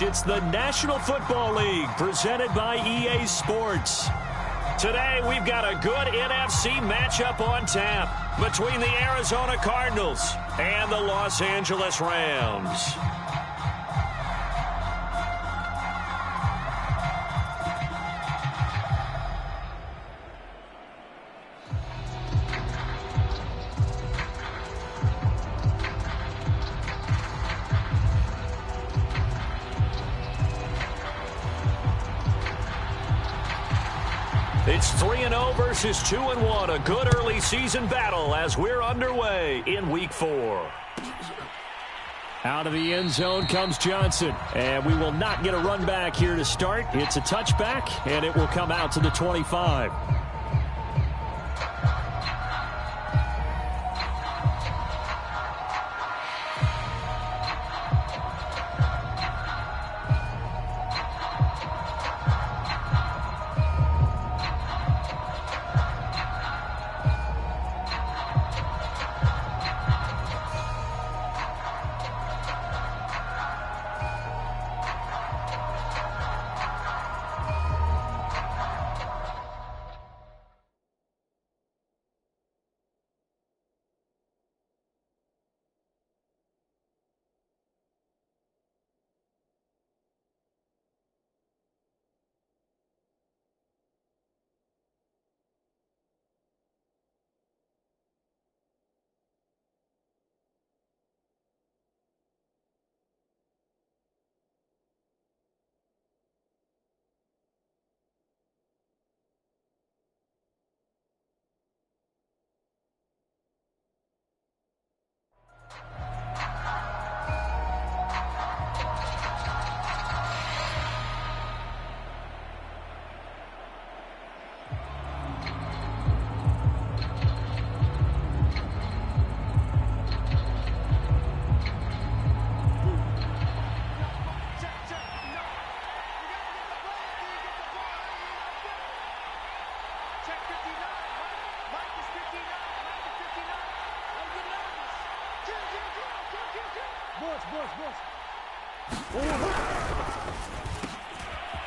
correct. It's the National Football League presented by EA Sports. Today, we've got a good NFC matchup on tap between the Arizona Cardinals and the Los Angeles Rams. It's 3-0 versus 2-1. A good early season battle as we're underway in Week 4. Out of the end zone comes Johnson. And we will not get a run back here to start. It's a touchback, and it will come out to the 25.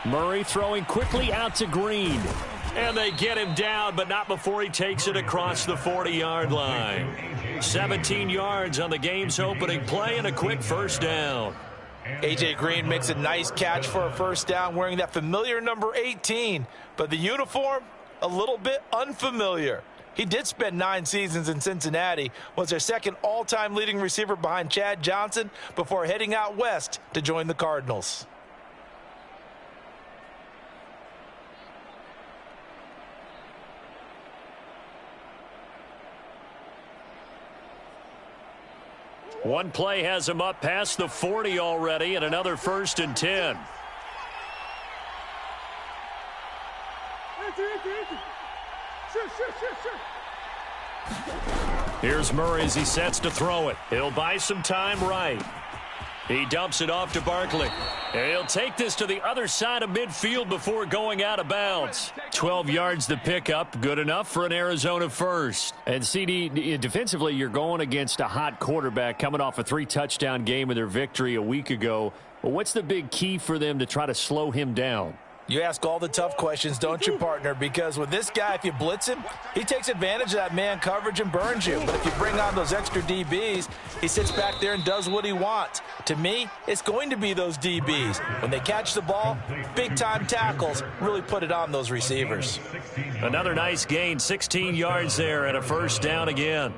Murray throwing quickly out to Green. And they get him down, but not before he takes it across the 40-yard line. 17 yards on the game's opening play and a quick first down. A.J. Green makes a nice catch for a first down wearing that familiar number 18. But the uniform, a little bit unfamiliar. He did spend 9 seasons in Cincinnati, was their second all-time leading receiver behind Chad Johnson before heading out west to join the Cardinals. One play has him up past the 40 already, and another 1st and 10. Here's Murray as he sets to throw it. He'll buy some time right. He dumps it off to Barkley. He'll take this to the other side of midfield before going out of bounds. 12 yards the pickup, good enough for an Arizona first. And CD, defensively, you're going against a hot quarterback coming off a 3-touchdown game in their victory a week ago. Well, what's the big key for them to try to slow him down? You ask all the tough questions, don't you, partner? Because with this guy, if you blitz him, he takes advantage of that man coverage and burns you. But if you bring on those extra DBs, he sits back there and does what he wants. To me, it's going to be those DBs. When they catch the ball, big-time tackles really put it on those receivers. Another nice gain, 16 yards there and a first down again.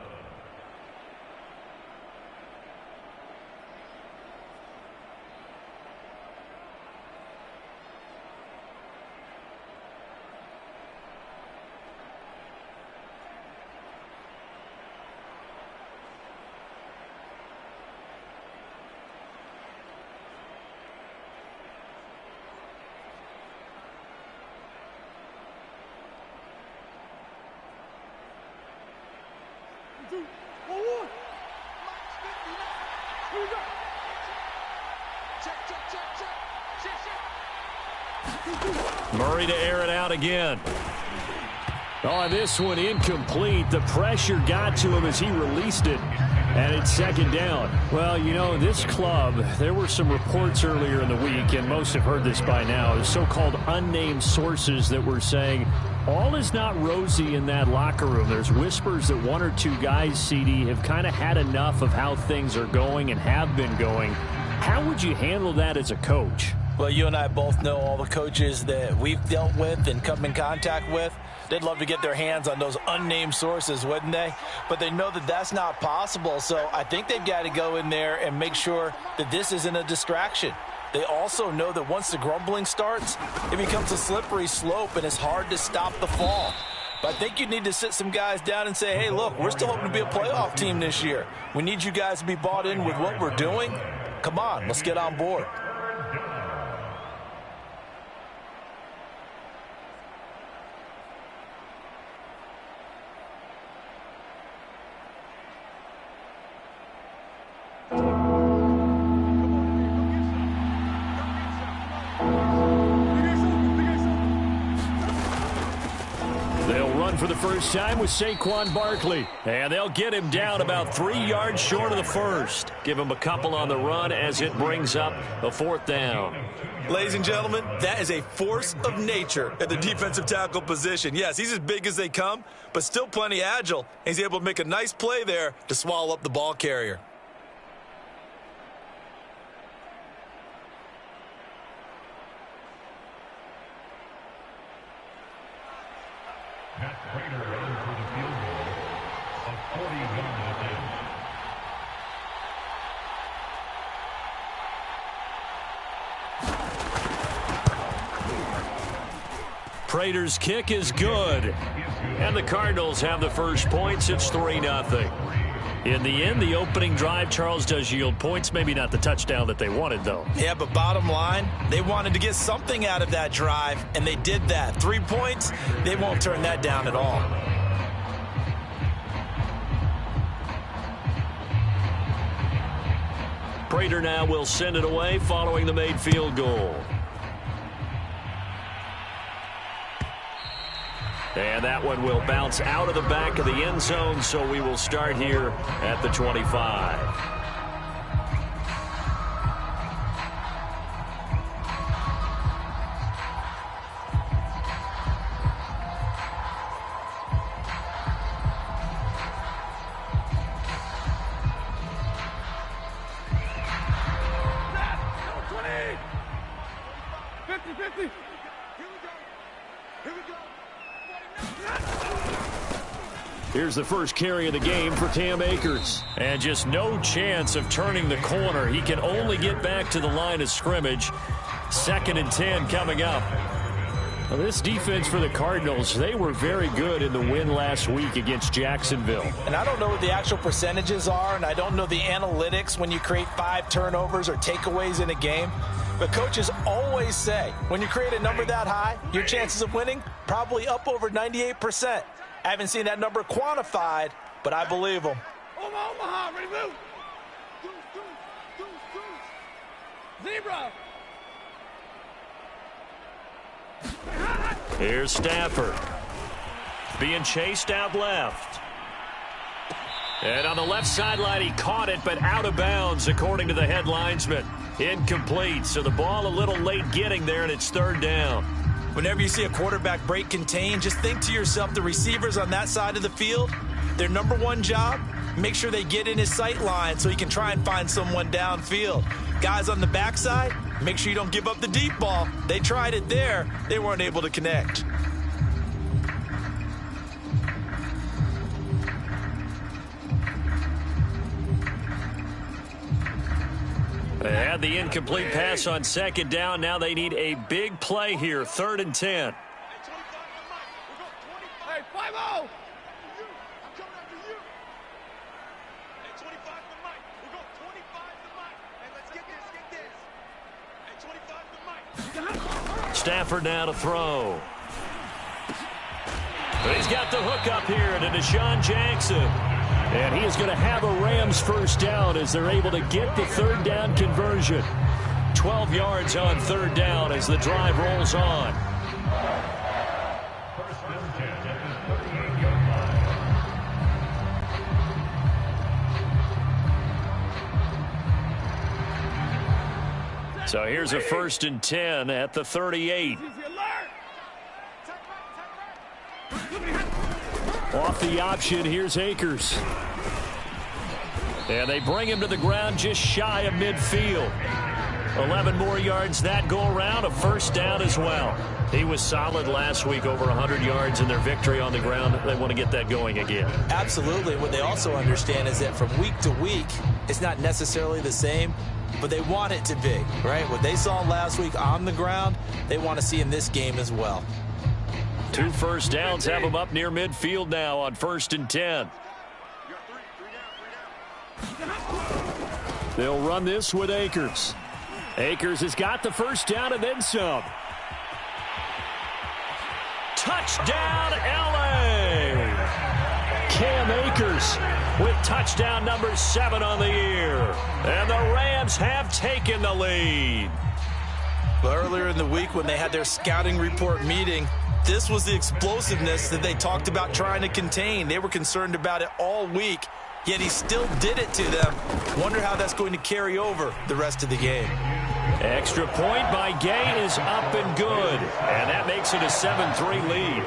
Murray to air it out again. On this one, incomplete. The pressure got to him as he released it. And it's second down. Well, you know, this club, there were some reports earlier in the week, and most have heard this by now, the so-called unnamed sources that were saying all is not rosy in that locker room. There's whispers that one or two guys, CD, have kind of had enough of how things are going and have been going. How would you handle that as a coach? Well, you and I both know all the coaches that we've dealt with and come in contact with. They'd love to get their hands on those unnamed sources, wouldn't they? But they know that that's not possible, so I think they've got to go in there and make sure that this isn't a distraction. They also know that once the grumbling starts, it becomes a slippery slope, and it's hard to stop the fall. But I think you need to sit some guys down and say, hey, look, we're still hoping to be a playoff team this year. We need you guys to be bought in with what we're doing. Come on, let's get on board. For the first time with Saquon Barkley. And they'll get him down about 3 yards short of the first. Give him a couple on the run as it brings up a fourth down. Ladies and gentlemen, that is a force of nature at the defensive tackle position. Yes, he's as big as they come, but still plenty agile. He's able to make a nice play there to swallow up the ball carrier. Prater's kick is good. And the Cardinals have the first points. It's 3-0. In the end, the opening drive, Charles, does yield points. Maybe not the touchdown that they wanted, though. Yeah, but bottom line, they wanted to get something out of that drive, and they did that. 3 points, they won't turn that down at all. Prater now will send it away following the made field goal. And that one will bounce out of the back of the end zone, so we will start here at the 25. Here's the first carry of the game for Cam Akers. And just no chance of turning the corner. He can only get back to the line of scrimmage. 2nd and 10 coming up. Well, this defense for the Cardinals, they were very good in the win last week against Jacksonville. And I don't know what the actual percentages are, and I don't know the analytics when you create 5 turnovers or takeaways in a game. But coaches always say, when you create a number that high, your chances of winning probably up over 98%. I haven't seen that number quantified, but I believe them. Omaha, ready to move. Zebra. Here's Stafford. Being chased out left. And on the left sideline, he caught it, but out of bounds, according to the head linesman. Incomplete, so the ball a little late getting there, and it's 3rd down. Whenever you see a quarterback break contain, just think to yourself, the receivers on that side of the field, their number one job, make sure they get in his sight line so he can try and find someone downfield. Guys on the backside, make sure you don't give up the deep ball. They tried it there. They weren't able to connect. They had the incomplete pass on 2nd down. Now they need a big play here. 3rd and 10. Hey, 5-0. Stafford now to throw. But he's got the hook up here to Deshaun Jackson. And he is going to have a Rams first down as they're able to get the 3rd down conversion. 12 yards on 3rd down as the drive rolls on. So here's a 1st and 10 at the 38. Off the option, here's Akers. And they bring him to the ground just shy of midfield. 11 more yards that go around, a 1st down as well. He was solid last week, over 100 yards in their victory on the ground. They want to get that going again. Absolutely. What they also understand is that from week to week, it's not necessarily the same, but they want it to be, right? What they saw last week on the ground, they want to see in this game as well. 2 1st downs have them up near midfield now on 1st and 10. They'll run this with Akers. Akers has got the 1st down and then some. Touchdown, L.A. Cam Akers with touchdown number 7 on the year. And the Rams have taken the lead. But earlier in the week when they had their scouting report meeting, this was the explosiveness that they talked about trying to contain. They were concerned about it all week, yet he still did it to them. Wonder how that's going to carry over the rest of the game. Extra point by Gay is up and good. And that makes it a 7-3 lead.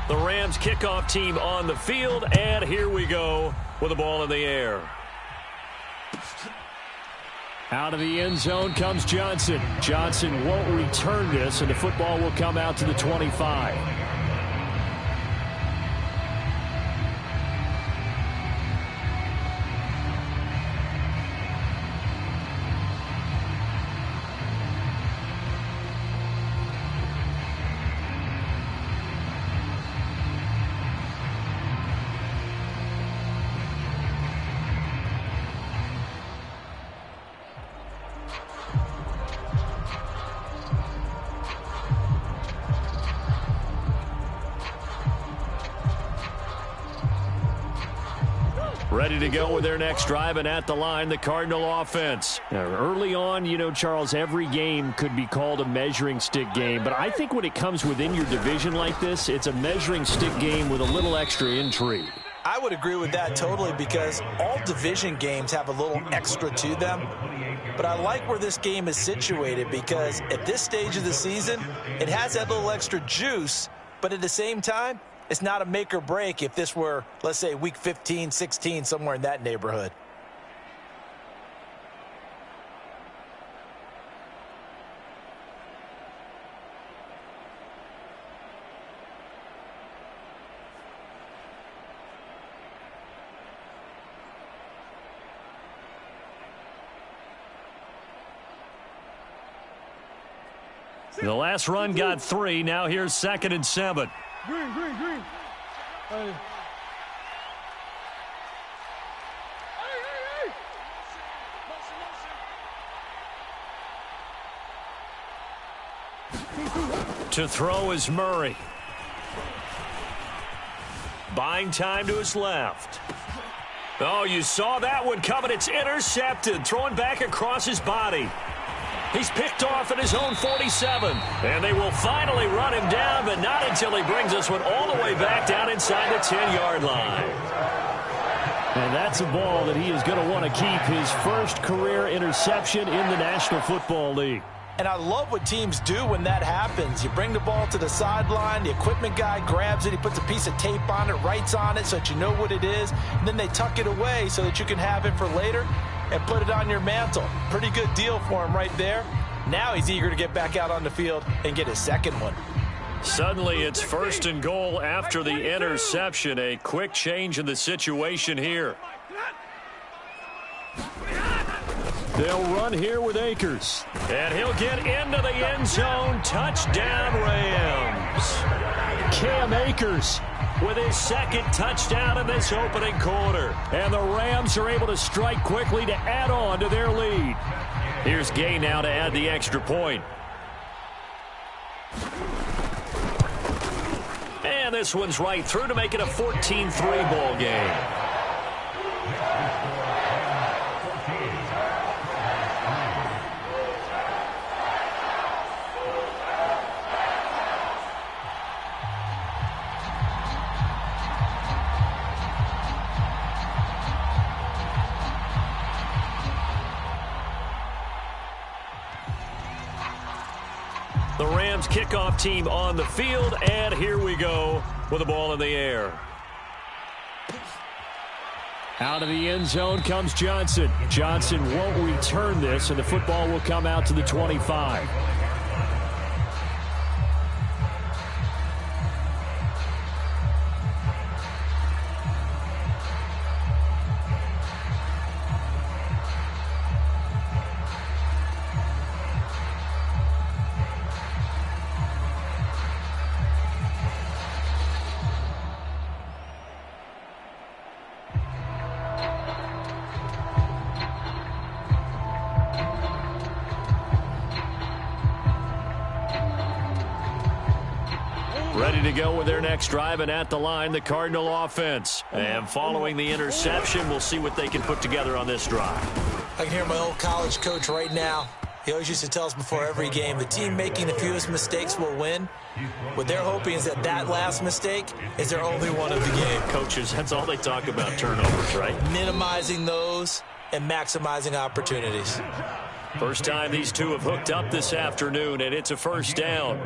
The Rams kickoff team on the field, and here we go with the ball in the air. Out of the end zone comes Johnson. Johnson won't return this, and the football will come out to the 25. Ready to go with their next drive, and at the line, the Cardinal offense. Now, early on, you know, Charles, every game could be called a measuring stick game, but I think when it comes within your division like this, it's a measuring stick game with a little extra intrigue. I would agree with that totally, because all division games have a little extra to them. But I like where this game is situated, because at this stage of the season, it has that little extra juice, but at the same time, it's not a make or break if this were, let's say, week 15, 16, somewhere in that neighborhood. The last run got 3. Now here's 2nd and 7. Green. Hey. To throw is Murray. Buying time to his left. Oh, you saw that one coming. It's intercepted. Throwing back across his body. He's picked off at his own 47. And they will finally run him down, but not until he brings this one all the way back down inside the 10-yard line. And that's a ball that he is going to want to keep, his first career interception in the National Football League. And I love what teams do when that happens. You bring the ball to the sideline, the equipment guy grabs it, he puts a piece of tape on it, writes on it so that you know what it is, and then they tuck it away so that you can have it for later and put it on your mantle. Pretty good deal for him right there. Now he's eager to get back out on the field and get his second one. Suddenly it's 1st and goal after the interception. A quick change in the situation here. They'll run here with Akers. And he'll get into the end zone. Touchdown, Rams. Cam Akers with his second touchdown in this opening quarter. And the Rams are able to strike quickly to add on to their lead. Here's Gay now to add the extra point. And this one's right through to make it a 14-3 ball game. The Rams kickoff team on the field, and here we go with the ball in the air. Out of the end zone comes Johnson. Johnson won't return this, and the football will come out to the 25. Ready to go with their next drive, and at the line, the Cardinal offense. And following the interception, we'll see what they can put together on this drive. I can hear my old college coach right now. He always used to tell us before every game, the team making the fewest mistakes will win. What they're hoping is that that last mistake is their only one of the game. Coaches, that's all they talk about, turnovers, right? Minimizing those and maximizing opportunities. First time these two have hooked up this afternoon, and it's a first down.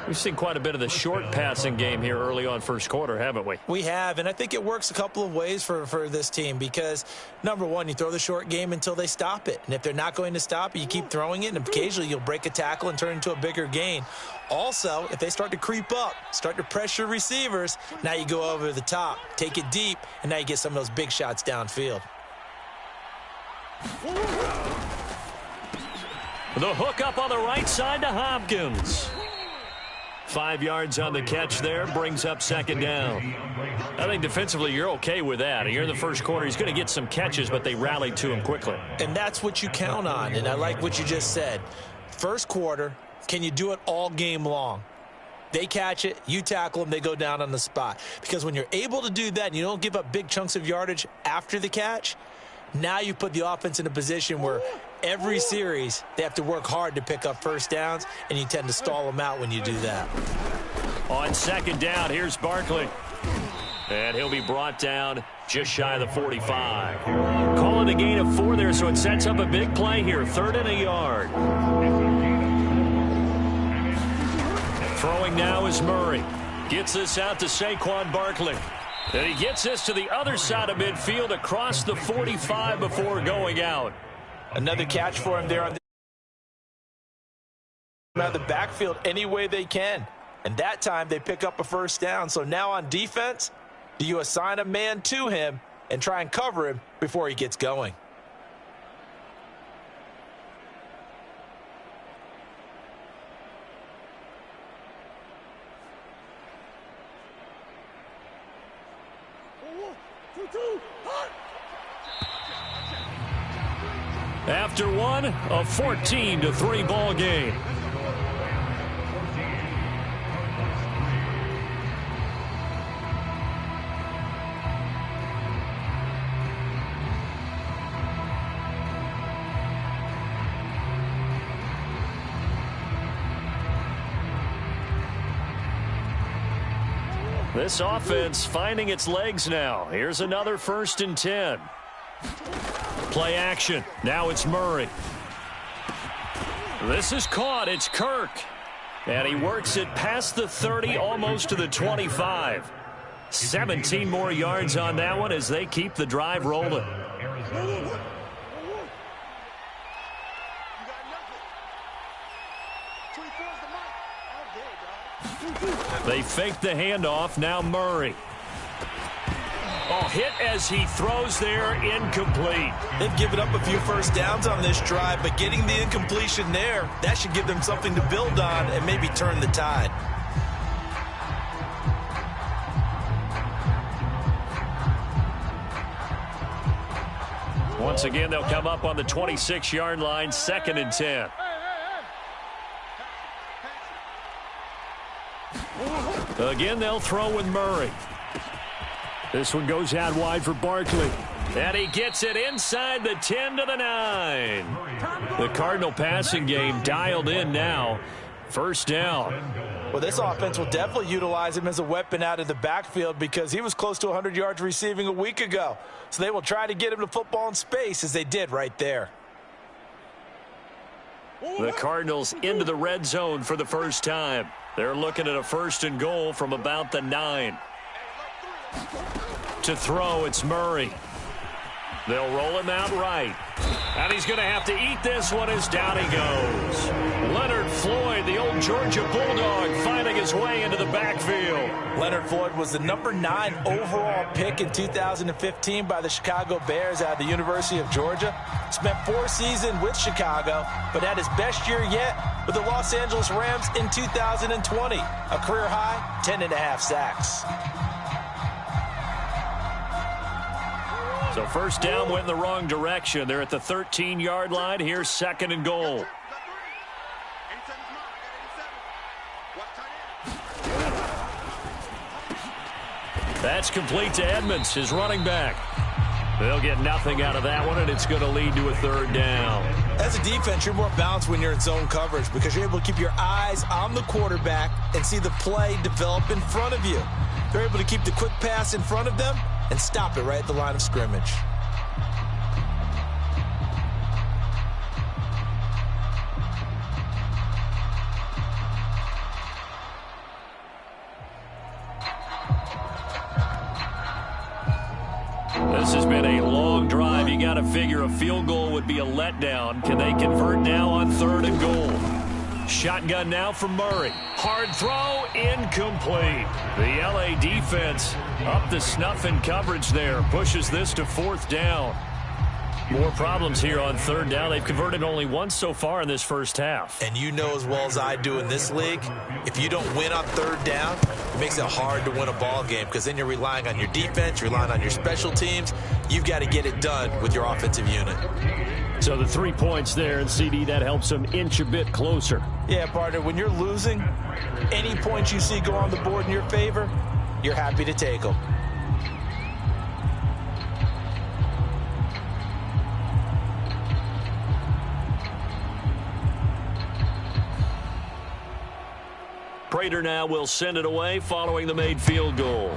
We've seen quite a bit of the short passing game here early on first quarter, haven't we? We have, and I think it works a couple of ways for this team because, number one, you throw the short game until they stop it. And if they're not going to stop it, you keep throwing it, and occasionally you'll break a tackle and turn it into a bigger gain. Also, if they start to creep up, start to pressure receivers, now you go over the top, take it deep, and now you get some of those big shots downfield. The hook up on the right side to Hopkins. 5 yards on the catch there, brings up second down. I think defensively you're okay with that. Here in the first quarter, he's going to get some catches, but they rallied to him quickly. And that's what you count on, and I like what you just said. First quarter, can you do it all game long? They catch it, you tackle them, they go down on the spot. Because when you're able to do that and you don't give up big chunks of yardage after the catch, now you put the offense in a position where every series they have to work hard to pick up first downs, and you tend to stall them out when you do that. On second down, here's Barkley. And he'll be brought down just shy of the 45. Calling a gain of 4 there, so it sets up a big play here. 3rd and a yard. Throwing now is Murray. Gets this out to Saquon Barkley. And he gets this to the other side of midfield across the 45 before going out. Another catch for him there on the backfield any way they can. And that time they pick up a first down. So now on defense, do you assign a man to him and try and cover him before he gets going? After one, a 14-3 ball game. This offense finding its legs now. Here's another 1st and 10. Play action. Now it's Murray. This is caught. It's Kirk. And he works it past the 30, almost to the 25. 17 more yards on that one as they keep the drive rolling. They fake the handoff. Now Murray. Oh, hit as he throws there, incomplete. They've given up a few first downs on this drive, but getting the incompletion there, that should give them something to build on and maybe turn the tide. Once again, they'll come up on the 26-yard line, 2nd and 10. Again, they'll throw with Murray. This one goes out wide for Barkley. And he gets it inside the 10 to the 9. The Cardinal passing game dialed in now. First down. Well, this offense will definitely utilize him as a weapon out of the backfield because he was close to 100 yards receiving a week ago. So they will try to get him the football in space as they did right there. The Cardinals into the red zone for the first time. They're looking at a 1st and goal from about the 9. To throw, it's Murray. They'll roll him out right. And he's going to have to eat this one as down he goes. Leonard Floyd, the old Georgia Bulldog, finding his way into the backfield. Leonard Floyd was the number 9 overall pick in 2015 by the Chicago Bears out of the University of Georgia. Spent 4 seasons with Chicago, but had his best year yet with the Los Angeles Rams in 2020. A career high, 10.5 sacks. So first down went in the wrong direction. They're at the 13-yard line. Here's 2nd and goal. That's complete to Edmonds, his running back. They'll get nothing out of that one, and it's going to lead to a 3rd down. As a defense, you're more balanced when you're in zone coverage because you're able to keep your eyes on the quarterback and see the play develop in front of you. They're able to keep the quick pass in front of them and stop it right at the line of scrimmage. This has been a long drive. You got to figure a field goal would be a letdown. Can they convert now on 3rd and goal? Shotgun now from Murray. Hard throw, incomplete. The LA defense up the snuff in coverage there. Pushes this to 4th down. More problems here on 3rd down. They've converted only once so far in this first half. And you know as well as I do in this league, if you don't win on 3rd down, it makes it hard to win a ball game because then you're relying on your defense, you're relying on your special teams. You've got to get it done with your offensive unit. So the 3 points there, and CD, that helps them inch a bit closer. Yeah, partner, when you're losing, any points you see go on the board in your favor, you're happy to take them. Prater now will send it away following the made field goal.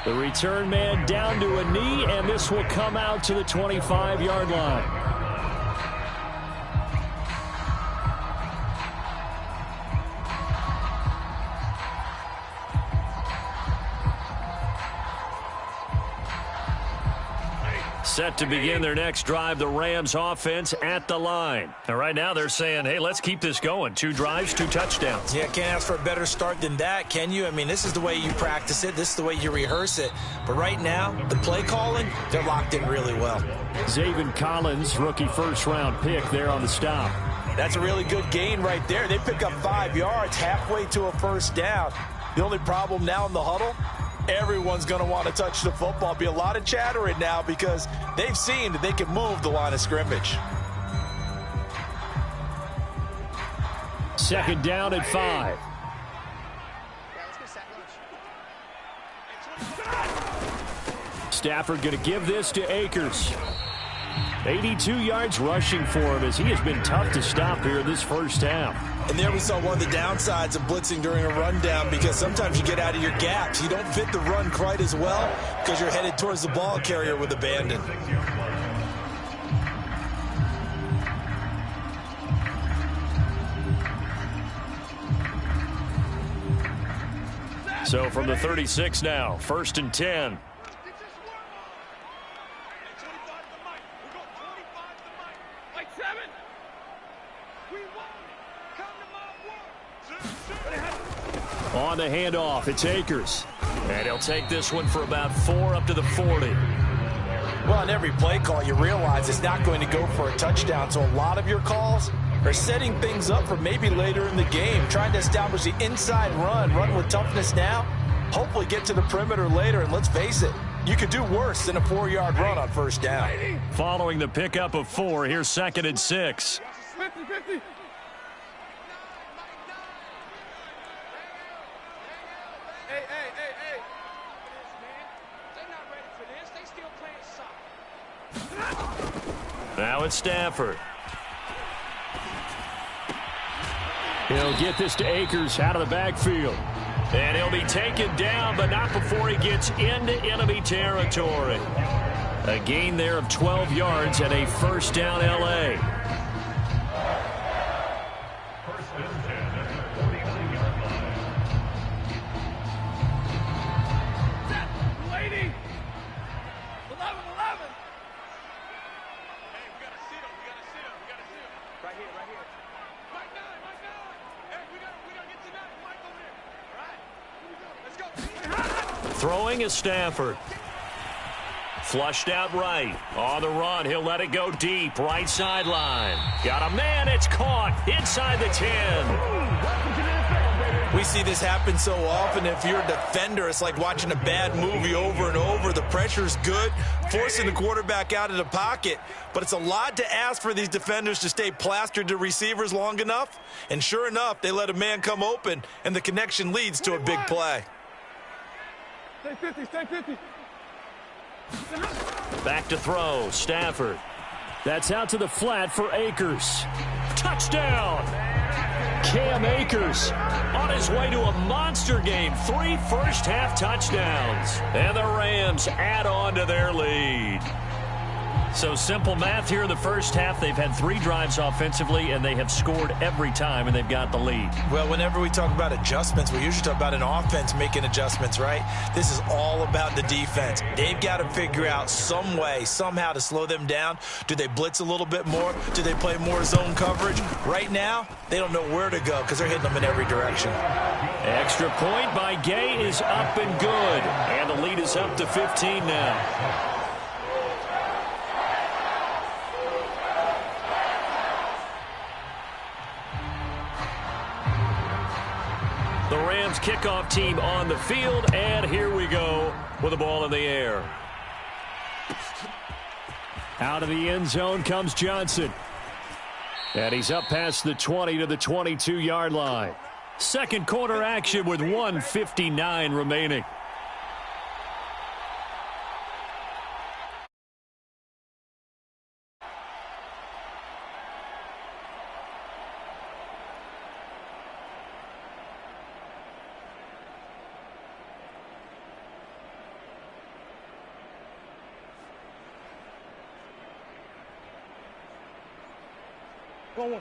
The return man down to a knee, and this will come out to the 25-yard line. Set to begin their next drive, the Rams offense at the line. And right now they're saying, hey, let's keep this going. 2 drives, 2 touchdowns. Yeah, can't ask for a better start than that, can you? I mean, this is the way you practice it. This is the way you rehearse it. But right now, the play calling, they're locked in really well. Zaven Collins, rookie first-round pick there on the stop. That's a really good gain right there. They pick up 5 yards halfway to a first down. The only problem now in the huddle, everyone's going to want to touch the football. Be a lot of chattering now because they've seen that they can move the line of scrimmage. 2nd down at 5. Stafford going to give this to Akers. 82 yards rushing for him as he has been tough to stop here in this first half. And there we saw one of the downsides of blitzing during a rundown because sometimes you get out of your gaps. You don't fit the run quite as well because you're headed towards the ball carrier with abandon. So from the 36 now, 1st and 10. On the handoff, it's Akers. And he'll take this one for about 4 up to the 40. Well, on every play call, you realize it's not going to go for a touchdown. So a lot of your calls are setting things up for maybe later in the game, trying to establish the inside run with toughness now, hopefully get to the perimeter later. And let's face it, you could do worse than a 4-yard run on first down. Following the pickup of 4, here's 2nd and 6. 50-50. Now it's Stafford. He'll get this to Akers out of the backfield. And he'll be taken down, but not before he gets into enemy territory. A gain there of 12 yards and a first down L.A. Throwing is Stafford. Flushed out right. On the run, he'll let it go deep. Right sideline. Got a man, it's caught. Inside the 10. We see this happen so often. If you're a defender, it's like watching a bad movie over and over. The pressure's good, forcing the quarterback out of the pocket. But it's a lot to ask for these defenders to stay plastered to receivers long enough. And sure enough, they let a man come open, and the connection leads to a big play. Stay 50, stay 50. Back to throw, Stafford. That's out to the flat for Akers. Touchdown! Cam Akers on his way to a monster game. 3 first-half touchdowns. And the Rams add on to their lead. So simple math here in the first half. They've had 3 drives offensively, and they have scored every time, and they've got the lead. Well, whenever we talk about adjustments, we usually talk about an offense making adjustments, right? This is all about the defense. They've got to figure out some way, somehow to slow them down. Do they blitz a little bit more? Do they play more zone coverage? Right now, they don't know where to go because they're hitting them in every direction. Extra point by Gay is up and good. And the lead is up to 15 now. The Rams kickoff team on the field, and here we go with the ball in the air. Out of the end zone comes Johnson. And he's up past the 20 to the 22-yard line. Second quarter action with 1:59 remaining.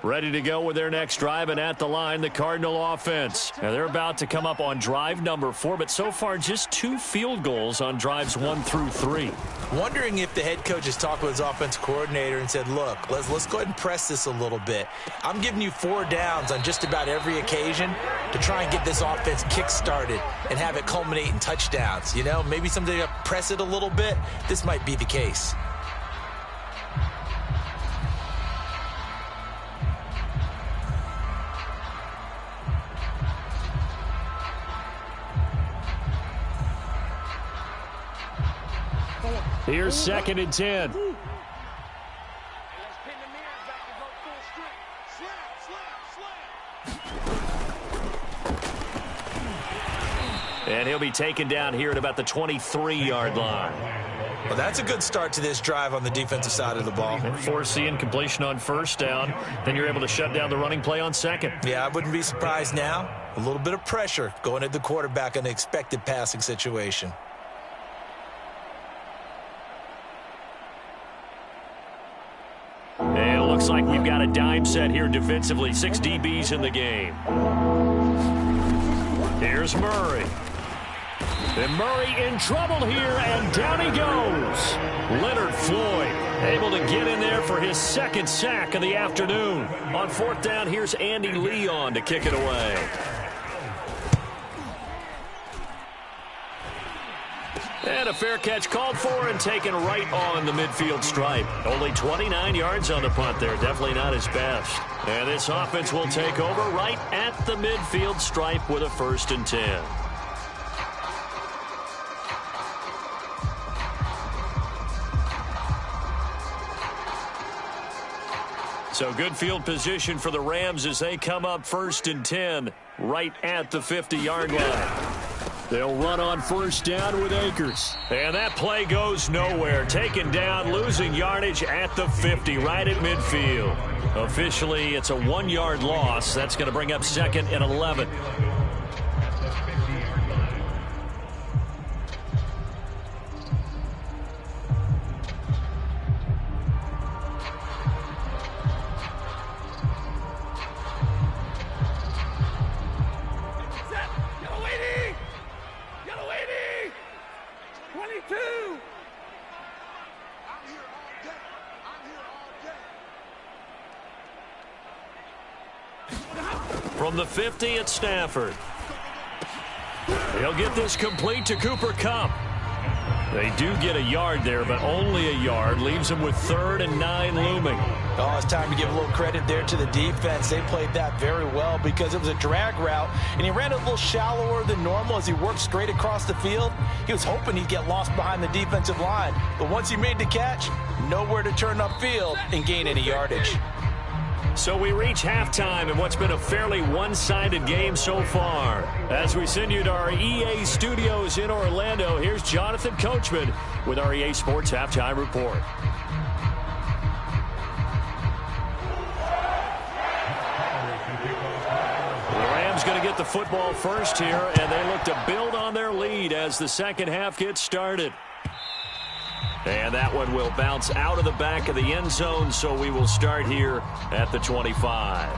Ready to go with their next drive, and at the line, the Cardinal offense. Now they're about to come up on drive number 4, but so far just 2 field goals on drives 1 through 3. Wondering if the head coach has talked with his offensive coordinator and said, look, let's go ahead and press this a little bit. I'm giving you 4 downs on just about every occasion to try and get this offense kick-started and have it culminate in touchdowns. You know, maybe someday press it a little bit. This might be the case. Here's 2nd and 10. And he'll be taken down here at about the 23-yard line. Well, that's a good start to this drive on the defensive side of the ball. And foreseeing completion on first down, then you're able to shut down the running play on second. Yeah, I wouldn't be surprised now. A little bit of pressure going at the quarterback in an expected passing situation. And it looks like we've got a dime set here defensively. 6 DBs in the game. Here's Murray. And Murray in trouble here, and down he goes. Leonard Floyd able to get in there for his 2nd sack of the afternoon. On 4th down, here's Andy Leon to kick it away. And a fair catch called for and taken right on the midfield stripe. Only 29 yards on the punt there. Definitely not his best. And this offense will take over right at the midfield stripe with a 1st and 10. So good field position for the Rams as they come up 1st and 10 right at the 50-yard line. They'll run on 1st down with Akers. And that play goes nowhere. Taken down, losing yardage at the 50, right at midfield. Officially, it's a 1-yard loss. That's going to bring up 2nd and 11. From the 50, it's Stafford. He'll get this complete to Cooper Kupp. They do get a yard there, but only a yard. Leaves them with 3rd and 9 looming. Oh, it's time to give a little credit there to the defense. They played that very well because it was a drag route, and he ran a little shallower than normal as he worked straight across the field. He was hoping he'd get lost behind the defensive line, but once he made the catch, nowhere to turn upfield and gain any yardage. So we reach halftime in what's been a fairly one-sided game so far. As we send you to our EA studios in Orlando, here's Jonathan Coachman with our EA Sports Halftime Report. The Rams going to get the football first here, and they look to build on their lead as the second half gets started. And that one will bounce out of the back of the end zone, so we will start here at the 25.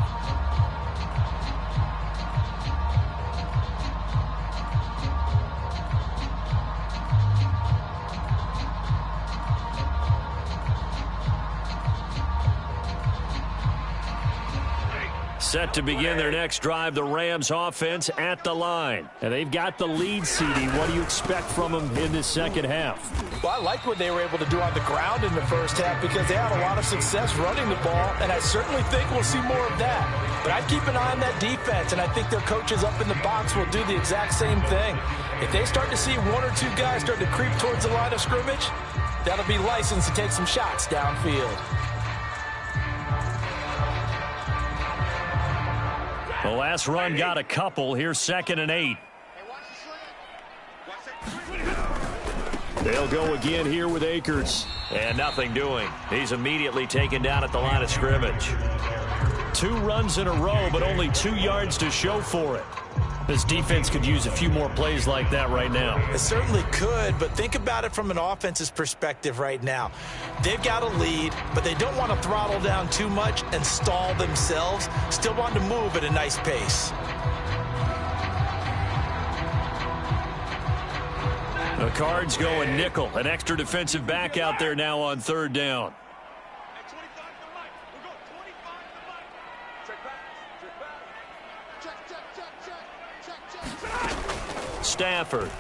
Set to begin their next drive, the Rams offense at the line. And they've got the lead, CD. What do you expect from them in this second half? Well, I like what they were able to do on the ground in the first half because they had a lot of success running the ball, and I certainly think we'll see more of that. But I'd keep an eye on that defense, and I think their coaches up in the box will do the exact same thing. If they start to see 1 or 2 guys start to creep towards the line of scrimmage, that'll be licensed to take some shots downfield. The last run got a couple. Here's 2nd and 8. They'll go again here with Akers. And nothing doing. He's immediately taken down at the line of scrimmage. 2 runs in a row, but only 2 yards to show for it. This defense could use a few more plays like that right now. It certainly could, but think about it from an offense's perspective right now. They've got a lead, but they don't want to throttle down too much and stall themselves. Still want to move at a nice pace. The Cards going nickel. An extra defensive back out there now on 3rd down. Stafford.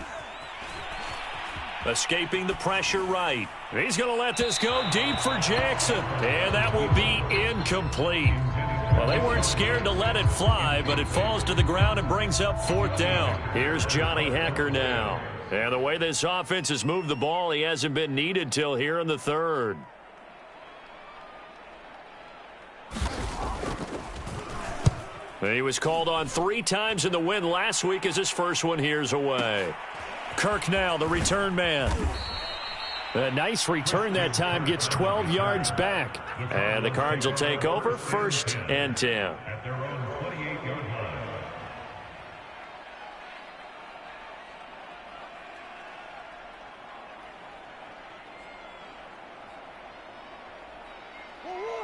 Escaping the pressure right. He's going to let this go deep for Jackson. And that will be incomplete. Well, they weren't scared to let it fly, but it falls to the ground and brings up 4th down. Here's Johnny Hekker now. And the way this offense has moved the ball, he hasn't been needed till here in the 3rd. He was called on 3 times in the win last week as his first one here's away. Kirk now, the return man. A nice return that time, gets 12 yards back. And the Cards will take over 1st and 10.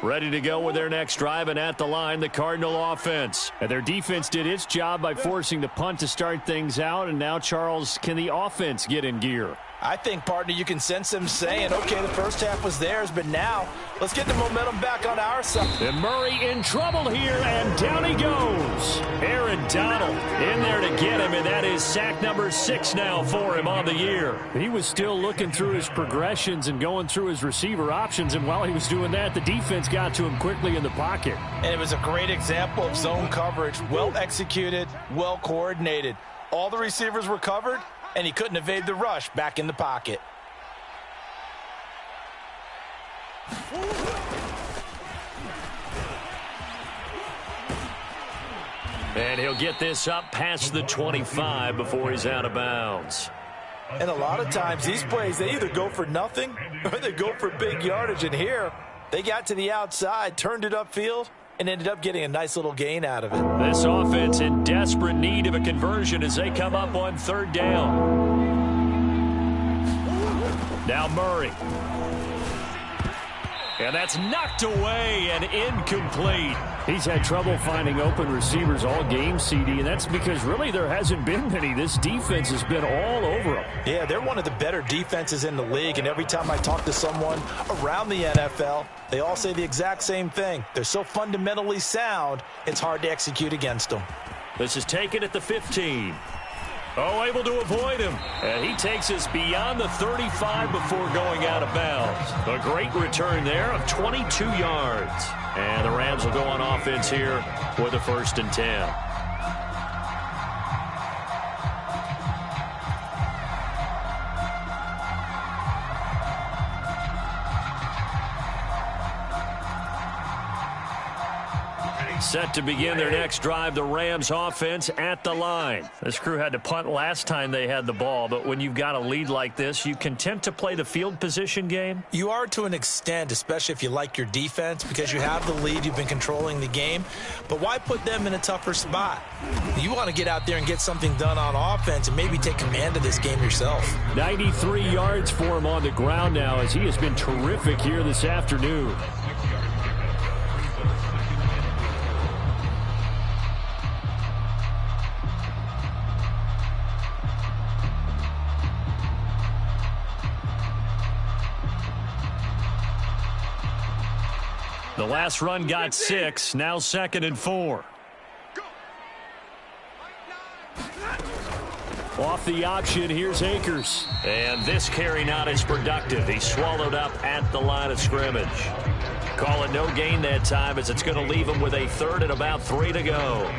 Ready to go with their next drive, and at the line, the Cardinal offense. And their defense did its job by forcing the punt to start things out, and now, Charles, can the offense get in gear? I think, partner, you can sense them saying, okay, the first half was theirs, but now let's get the momentum back on our side. And Murray in trouble here, and down he goes. Aaron Donald in there to get him, and that is sack number 6 now for him on the year. He was still looking through his progressions and going through his receiver options, and while he was doing that, the defense got to him quickly in the pocket. And it was a great example of zone coverage, well executed, well coordinated. All the receivers were covered, and he couldn't evade the rush back in the pocket. And he'll get this up past the 25 before he's out of bounds. And a lot of times these plays, they either go for nothing or they go for big yardage. And here, they got to the outside, turned it upfield, and ended up getting a nice little gain out of it. This offense in desperate need of a conversion as they come up on 3rd down. Now Murray. And that's knocked away and incomplete. He's had trouble finding open receivers all game, CD, and that's because really there hasn't been many. This defense has been all over them. Yeah, they're one of the better defenses in the league, and every time I talk to someone around the NFL, they all say the exact same thing. They're so fundamentally sound, it's hard to execute against them. This is taken at the 15. Oh, able to avoid him. And he takes us beyond the 35 before going out of bounds. A great return there of 22 yards. And the Rams will go on offense here with a 1st and 10. Set to begin their next drive, the Rams offense at the line. This crew had to punt last time they had the ball, but when you've got a lead like this, you content to play the field position game? You are to an extent, especially if you like your defense, because you have the lead, you've been controlling the game. But why put them in a tougher spot? You want to get out there and get something done on offense and maybe take command of this game yourself. 93 yards for him on the ground now as he has been terrific here this afternoon. The last run got 6, now 2nd and 4. Off the option, here's Akers. And this carry not as productive. He's swallowed up at the line of scrimmage. Call it no gain that time as it's going to leave him with a 3rd and about 3 to go.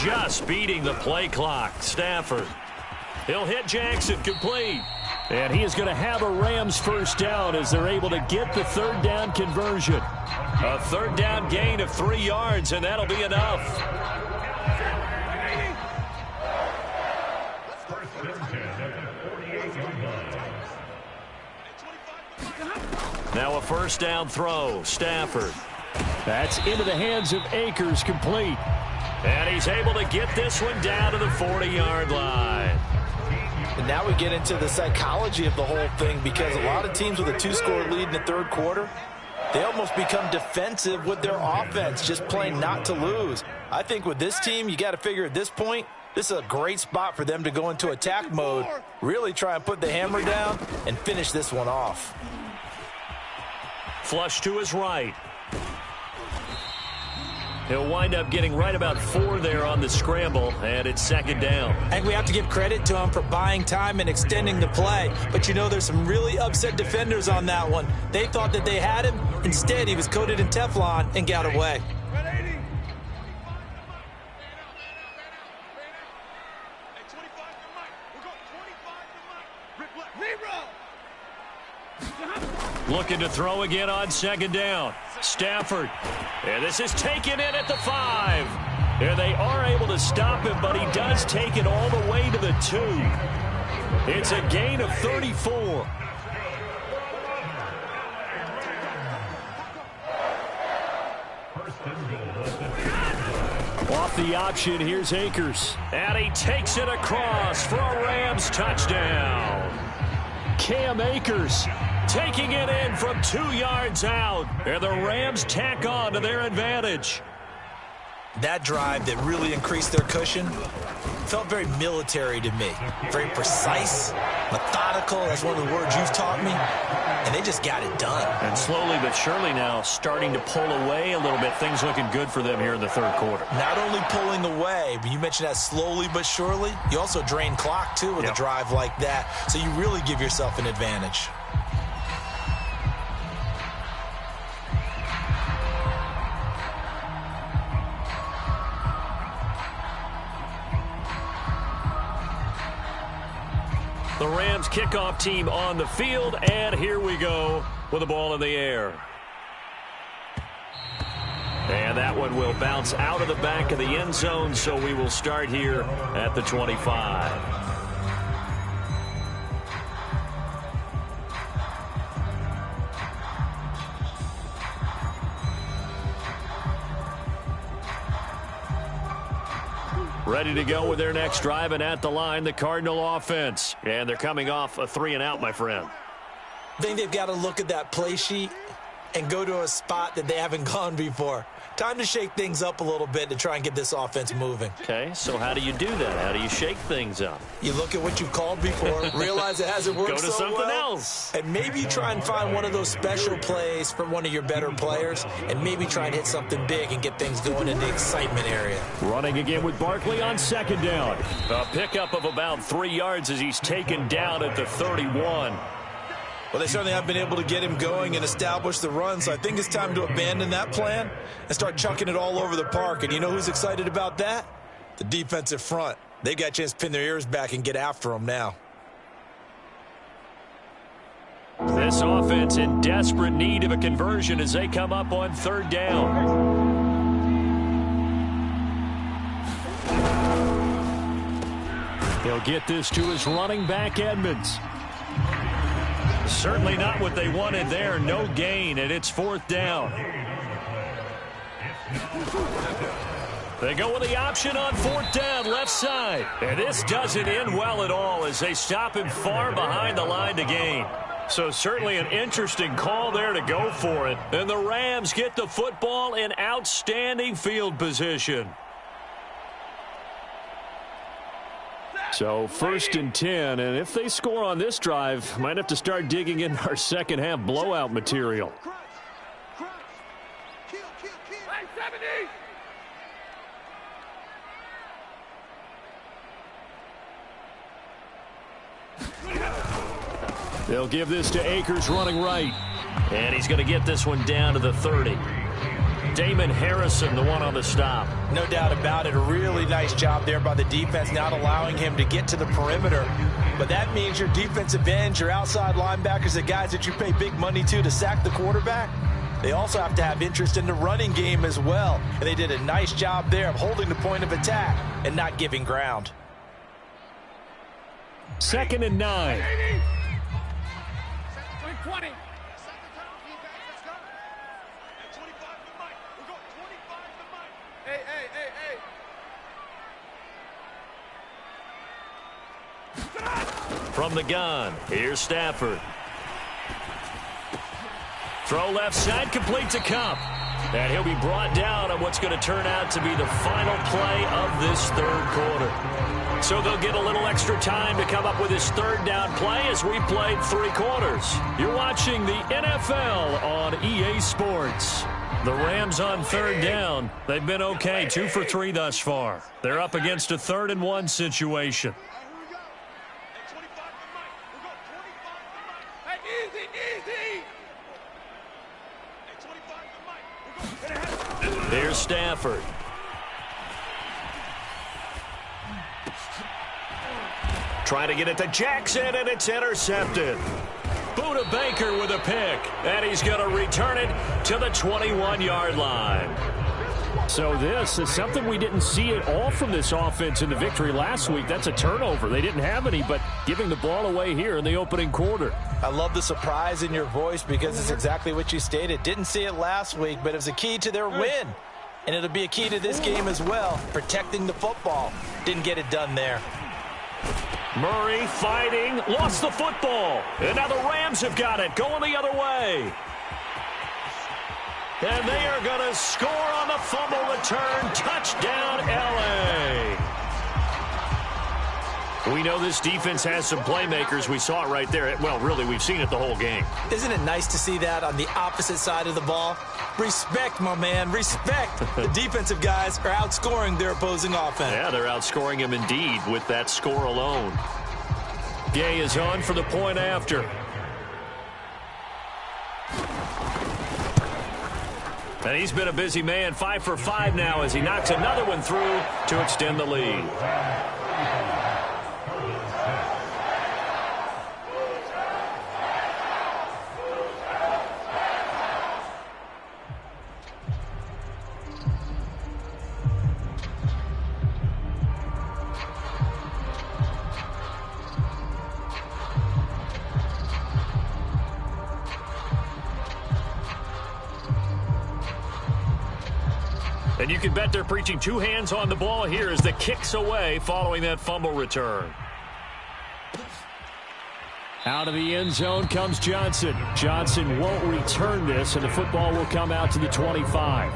Just beating the play clock. Stafford. He'll hit Jackson, complete. And he is going to have a Rams 1st down as they're able to get the 3rd down conversion. A 3rd down gain of 3 yards, and that'll be enough. Now a 1st down throw. Stafford. That's into the hands of Akers, complete. And he's able to get this one down to the 40-yard line. And now we get into the psychology of the whole thing, because a lot of teams with a 2-score lead in the 3rd quarter, they almost become defensive with their offense, just playing not to lose. I think with this team, you got to figure at this point, this is a great spot for them to go into attack mode, really try and put the hammer down and finish this one off. Flush to his right. He'll wind up getting right about 4 there on the scramble, and it's 2nd down. I think we have to give credit to him for buying time and extending the play. But, you know, there's some really upset defenders on that one. They thought that they had him. Instead, he was coated in Teflon and got away. Looking to throw again on 2nd down. Stafford. And this is taken in at the 5. And they are able to stop him, but he does take it all the way to the 2. It's a gain of 34. Off the option, here's Akers. And he takes it across for a Rams touchdown. Cam Akers taking it in from 2 yards out. And the Rams tack on to their advantage. That drive that really increased their cushion felt very military to me. Very precise, methodical. That's one of the words you've taught me. And they just got it done. And slowly but surely now starting to pull away a little bit. Things looking good for them here in the third quarter. Not only pulling away, but you mentioned that slowly but surely. You also drain clock, too, with a drive like that. So you really give yourself an advantage. The Rams kickoff team on the field, and here we go with the ball in the air. And that one will bounce out of the back of the end zone, so we will start here at the 25. Ready to go with their next drive, and at the line, the Cardinal offense. And they're coming off a 3-and-out, my friend. I think they've got to look at that play sheet and go to a spot that they haven't gone before. Time to shake things up a little bit to try and get this offense moving. Okay, so how do you do that? How do you shake things up? You look at what you've called before, realize it hasn't worked so well. Go to something else. And maybe you try and find one of those special plays from one of your better players, and maybe try and hit something big and get things going in the excitement area. Running again with Barkley on second down. A pickup of about 3 yards as he's taken down at the 31. Well, they certainly have been able to get him going and establish the run, so I think it's time to abandon that plan and start chucking it all over the park. And you know who's excited about that? The defensive front. They got a chance to pin their ears back and get after him now. This offense in desperate need of a conversion as they come up on third down. He'll get this to his running back, Edmonds. Certainly not what they wanted there. No gain, and it's fourth down. They go with the option on fourth down, left side. And this doesn't end well at all as they stop him far behind the line to gain. So certainly an interesting call there to go for it. And the Rams get the football in outstanding field position. So 1st and 10, and if they score on this drive, might have to start digging in our second half blowout material. They'll give this to Akers running right. And he's going to get this one down to the 30. Damon Harrison, the one on the stop. No doubt about it. A really nice job there by the defense, not allowing him to get to the perimeter. But that means your defensive ends, your outside linebackers, the guys that you pay big money to sack the quarterback, they also have to have interest in the running game as well. And they did a nice job there of holding the point of attack and not giving ground. 2nd and 9. 20. From the gun, here's Stafford. Throw left side, completes a Cup. And he'll be brought down on what's going to turn out to be the final play of this third quarter. So they'll get a little extra time to come up with his third down play as we played 3 quarters. You're watching the NFL on EA Sports. The Rams on third down. They've been okay, 2 for 3 thus far. They're up against a 3rd and 1 situation. Here's Stafford. Trying to get it to Jackson, and it's intercepted. Buda Baker with a pick, and he's going to return it to the 21-yard line. So this is something we didn't see at all from this offense in the victory last week. That's a turnover. They didn't have any, but giving the ball away here in the opening quarter. I love the surprise in your voice because it's exactly what you stated. Didn't see it last week, but it was a key to their win. And it'll be a key to this game as well, protecting the football. Didn't get it done there. Murray fighting, lost the football. And now the Rams have got it, going the other way. And they are going to score on the fumble return. Touchdown, L.A. We know this defense has some playmakers. We saw it right there. Well, really, we've seen it the whole game. Isn't it nice to see that on the opposite side of the ball? Respect, my man, respect. The defensive guys are outscoring their opposing offense. Yeah, they're outscoring him indeed with that score alone. Gay is on for the point after. And he's been a busy man, 5 for 5 now as he knocks another one through to extend the lead. And you can bet they're preaching two hands on the ball here as the kick's away following that fumble return. Out of the end zone comes Johnson. Johnson won't return this, and the football will come out to the 25.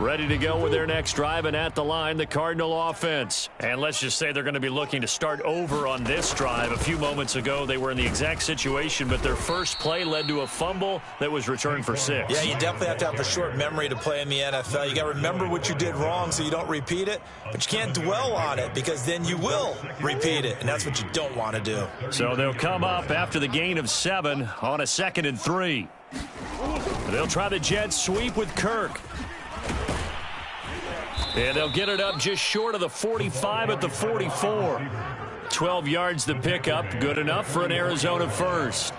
Ready to go with their next drive, and at the line, the Cardinal offense. And let's just say they're going to be looking to start over on this drive. A few moments ago, they were in the exact situation, but their first play led to a fumble that was returned for 6. Yeah, you definitely have to have a short memory to play in the NFL. You got to remember what you did wrong so you don't repeat it, but you can't dwell on it because then you will repeat it, and that's what you don't want to do. So they'll come up after the gain of 7 on a 2nd and 3. They'll try the jet sweep with Kirk. And they'll get it up just short of the 45 at the 44. 12 yards the pickup, good enough for an Arizona first.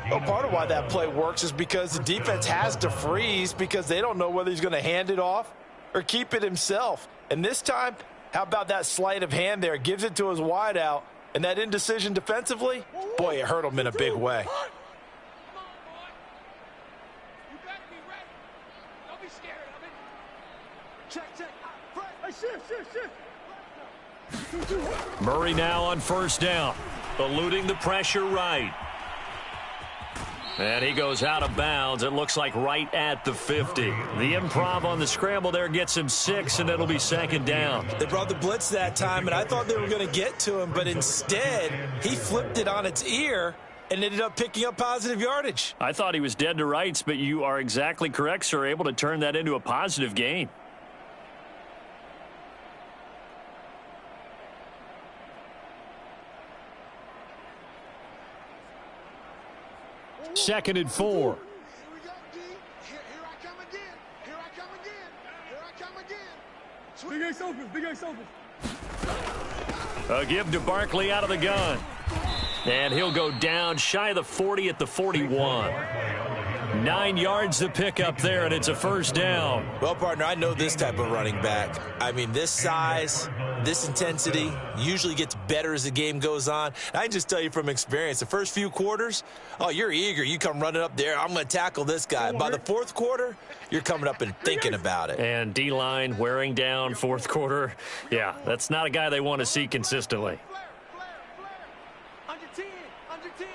Well, part of why that play works is because the defense has to freeze because they don't know whether he's going to hand it off or keep it himself. And this time, how about that sleight of hand there? Gives it to his wideout, and that indecision defensively, boy, it hurt him in a big way. Murray now on first down, eluding the pressure right. And he goes out of bounds. It looks like right at the 50. The improv on the scramble there gets him 6, and it'll be 2nd down. They brought the blitz that time, and I thought they were going to get to him, but instead he flipped it on its ear and ended up picking up positive yardage. I thought he was dead to rights, but you are exactly correct, sir, able to turn that into a positive gain. Second and 4. Big Ace open, Big Ace open. A give to Barkley out of the gun. And he'll go down shy of the 40 at the 41. 9 yards to pick up there, and it's a first down. Well, partner, I know this type of running back. I mean, this size, this intensity usually gets better as the game goes on. I can just tell you from experience, the first few quarters, oh, you're eager. You come running up there, I'm going to tackle this guy. By the fourth quarter, you're coming up and thinking about it. And D-line wearing down fourth quarter. Yeah, that's not a guy they want to see consistently. Under 10, under 10.